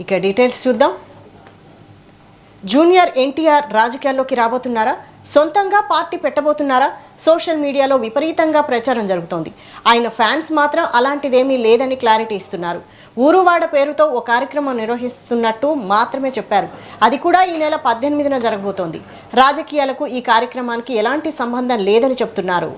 ఇక డీటెయిల్స్ చూద్దాం. జూనియర్ ఎన్టీఆర్ రాజకీయాల్లోకి రాబోతున్నారా? సొంతంగా పార్టీ పెట్టబోతున్నారా? సోషల్ మీడియాలో విపరీతంగా ప్రచారం జరుగుతోంది. ఆయన ఫ్యాన్స్ మాత్రం అలాంటిదేమీ లేదని క్లారిటీ ఇస్తున్నారు. ఊరువాడ పేరుతో ఓ కార్యక్రమం నిర్వహిస్తున్నట్టు మాత్రమే చెప్పారు. అది కూడా ఈ నెల 18న జరగబోతోంది. రాజకీయాలకు ఈ కార్యక్రమానికి ఎలాంటి సంబంధం లేదని చెప్తున్నారు.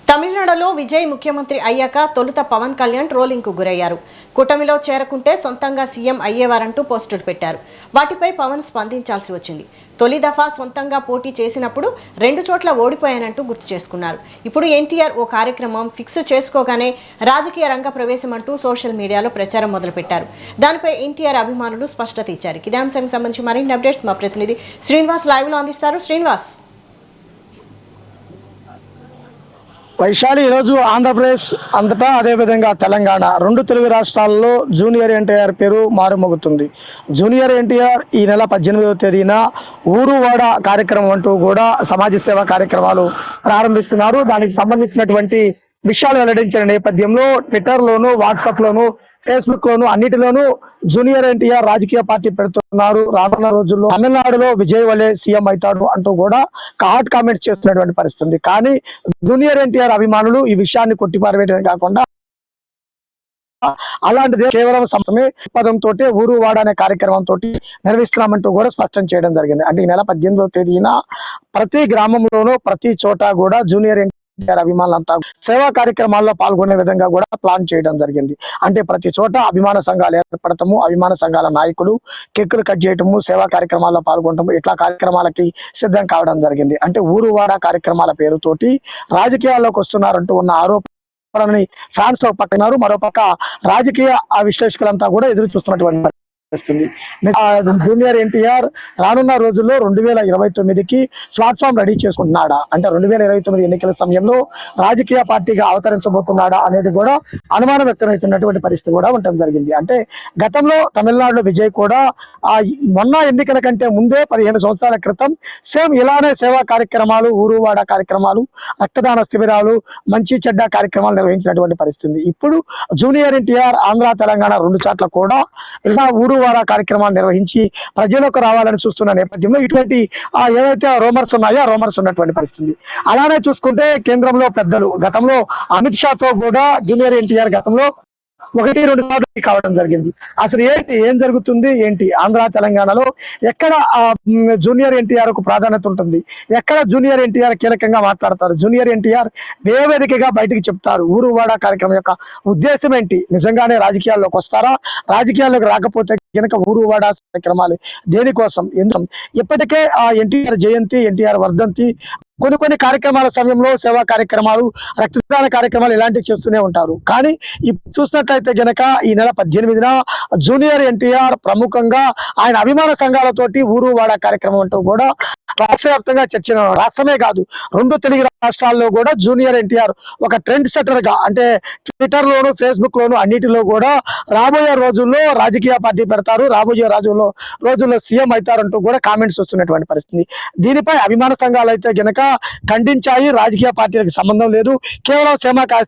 తమిళనాడులో విజయ్ ముఖ్యమంత్రి అయ్యాక తొలుత పవన్ కళ్యాణ్ ట్రోలింగ్కు గురయ్యారు. కూటమిలో చేరకుంటే సొంతంగా సీఎం అయ్యేవారంటూ పోస్టులు పెట్టారు. వాటిపై పవన్ స్పందించాల్సి వచ్చింది. తొలి దఫా సొంతంగా పోటీ చేసినప్పుడు 2 చోట్ల ఓడిపోయానంటూ గుర్తు చేసుకున్నారు. ఇప్పుడు ఎన్టీఆర్ ఓ కార్యక్రమం ఫిక్స్ చేసుకోగానే రాజకీయ రంగ ప్రవేశం అంటూ సోషల్ మీడియాలో ప్రచారం మొదలుపెట్టారు. దానిపై ఎన్టీఆర్ అభిమానులు స్పష్టత ఇచ్చారు. ఇదే అంశానికి సంబంధించి మరిన్ని అప్డేట్స్ మా ప్రతినిధి శ్రీనివాస్ లైవ్లో అందిస్తారు. శ్రీనివాస్. వైశాలి ఈరోజు ఆంధ్రప్రదేశ్ అంతటా అదేవిధంగా తెలంగాణ 2 తెలుగు రాష్ట్రాల్లో జూనియర్ ఎన్టీఆర్ పేరు మారుమోగుతుంది. జూనియర్ ఎన్టీఆర్ ఈ నెల 18వ తేదీన ఊరువాడ కార్యక్రమం అంటూ కూడా సమాజ సేవా కార్యక్రమాలు ప్రారంభిస్తున్నారు. దానికి సంబంధించినటువంటి విషయాలు వెల్లడించిన నేపథ్యంలో ట్విట్టర్లోను, వాట్సాప్లోను, ఫేస్బుక్ లోను అన్నిటిలోనూ జూనియర్ ఎన్టీఆర్ రాజకీయ పార్టీ పెడుతున్నారు. రానున్న రోజుల్లో తమిళనాడులో విజయ్ వలే సీఎం అవుతాడు అంటూ కూడా హాట్ కామెంట్స్ చేస్తున్నటువంటి పరిస్థితి. కానీ జూనియర్ ఎన్టీఆర్ అభిమానులు ఈ విషయాన్ని కొట్టిపారవేయడమే కాకుండా అలాంటిది కేవలం సమయ పదంతో ఊరువాడ అనే కార్యక్రమంతో నిర్వహిస్తున్నామంటూ కూడా స్పష్టం చేయడం జరిగింది. అంటే ఈ నెల 18వ తేదీన ప్రతి గ్రామంలోనూ ప్రతి చోట కూడా జూనియర్ ఎన్టీఆర్ అభిమానులంతా సేవా కార్యక్రమాల్లో పాల్గొనే విధంగా కూడా ప్లాన్ చేయడం జరిగింది. అంటే ప్రతి చోట అభిమాన సంఘాలు ఏర్పడటము, అభిమాన సంఘాల నాయకులు కేకులు కట్ చేయటము, సేవా కార్యక్రమాల్లో పాల్గొనటము, ఇట్లా కార్యక్రమాలకి సిద్ధం కావడం జరిగింది. అంటే ఊరువాడ కార్యక్రమాల పేరుతోటి రాజకీయాల్లోకి వస్తున్నారంటూ ఉన్న ఆరోపణని ఫ్యాన్స్ ఒక పక్కన్నారు, మరోపక్క రాజకీయ విశ్లేషకులంతా కూడా ఎదురు చూస్తున్నటువంటి జూనియర్ ఎన్టీఆర్ రానున్న రోజుల్లో 2029కి ప్లాట్ఫామ్ రెడీ చేసుకుంటున్నాడా, అంటే 2029 ఎన్నికల సమయంలో రాజకీయ పార్టీగా అవతరించబోతున్నాడా అనేది కూడా అనుమానం వ్యక్తమవుతున్నటువంటి పరిస్థితి కూడా ఉండడం జరిగింది. అంటే గతంలో తమిళనాడులో విజయ్ కూడా మొన్న ఎన్నికల కంటే ముందే 15 సంవత్సరాల క్రితం సేమ్ ఇలానే సేవా కార్యక్రమాలు, ఊరువాడ కార్యక్రమాలు, రక్తదాన శిబిరాలు, మంచి చెడ్డ కార్యక్రమాలు నిర్వహించినటువంటి పరిస్థితి. ఇప్పుడు జూనియర్ ఎన్టీఆర్ ఆంధ్ర తెలంగాణ 2 చోట్ల కూడా ఇలా ఊరువాడ కార్యక్రమాలు నిర్వహించి ప్రజలకు రావాలని చూస్తున్న నేపథ్యంలో ఇటువంటి ఏవైతే రూమర్స్ ఉన్నాయో ఆ రూమర్స్ ఉన్నటువంటి పరిస్థితి. అలానే చూసుకుంటే కేంద్రంలో పెద్దలు గతంలో అమిత్ షాతో కూడా జూనియర్ ఎన్టీఆర్ గతంలో 1-2 సార్లు కావడం జరిగింది. అసలు ఏం జరుగుతుంది ఏంటి ఆంధ్ర తెలంగాణలో, ఎక్కడ జూనియర్ ఎన్టీఆర్ కు ప్రాధాన్యత ఉంటుంది, ఎక్కడ జూనియర్ ఎన్టీఆర్ కీలకంగా మాట్లాడతారు, జూనియర్ ఎన్టీఆర్ వేదికగా బయటకు చెప్తారు ఊరువాడ కార్యక్రమం యొక్క ఉద్దేశం ఏంటి, నిజంగానే రాజకీయాల్లోకి వస్తారా, రాజకీయాల్లోకి రాకపోతే కనుక ఊరువాడ కార్యక్రమాలు దేనికోసం, ఇప్పటికే ఎన్టీఆర్ జయంతి, ఎన్టీఆర్ వర్ధంతి, కొన్ని కార్యక్రమాల సమయంలో సేవా కార్యక్రమాలు, రక్తదాన కార్యక్రమాలు ఇలాంటివి చేస్తూనే ఉంటారు. కానీ ఇప్పుడు చూసినట్లయితే గనక ఈ నెల 18న జూనియర్ ఎన్టీఆర్ ప్రముఖంగా ఆయన అభిమాన సంఘాలతోటి ఊరువాడ కార్యక్రమం అంటూ కూడా రాష్ట్ర వ్యాప్తంగా చర్చ, రాష్ట్రమే కాదు 2 తెలుగు రాష్ట్రాల్లో కూడా జూనియర్ ఎన్టీఆర్ ఒక ట్రెండ్ సెటర్ గా, అంటే ట్విట్టర్ లోను, ఫేస్బుక్ లోను అన్నిటిలో కూడా రాబోయే రోజుల్లో రాజకీయ పార్టీ పెడతారు, రాబోయే రోజుల్లో సీఎం అవుతారంటూ కూడా కామెంట్స్ వస్తున్నటువంటి పరిస్థితి. దీనిపై అభిమాన సంఘాలు అయితే గనక ఖండించాయి. రాజకీయ పార్టీలకు సంబంధం లేదు, కేవలం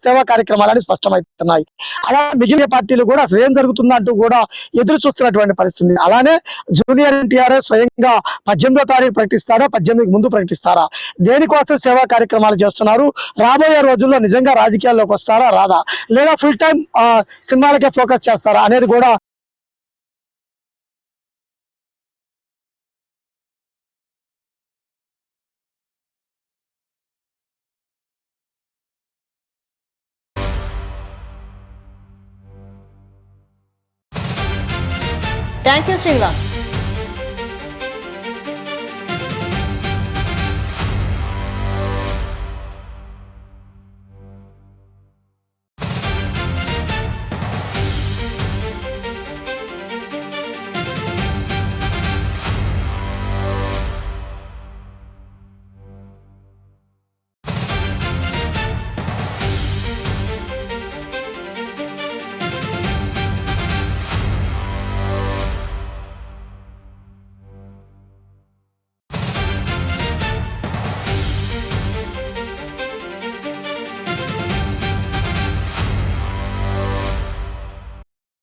సేవా కార్యక్రమాలని స్పష్టమవుతున్నాయి. అలా మిగిలిన పార్టీలు కూడా అసలు ఏం జరుగుతుందంటూ కూడా ఎదురు చూస్తున్నటువంటి పరిస్థితి. అలానే జూనియర్ ఎన్టీఆర్ స్వయంగా 18వ తారీఖు ప్రకటిస్తారా, 18కి ముందు ప్రకటిస్తారా, దేనికోసం సేవా కార్యక్రమాలు చేస్తున్నారు, రాబోయే రోజుల్లో నిజంగా రాజకీయాల్లోకి వస్తారా రాదా, లేదా ఫుల్ టైం సినిమాలకే ఫోకస్ చేస్తారా అనేది కూడా థ్యాంక్ యూ శ్రీనివాస్.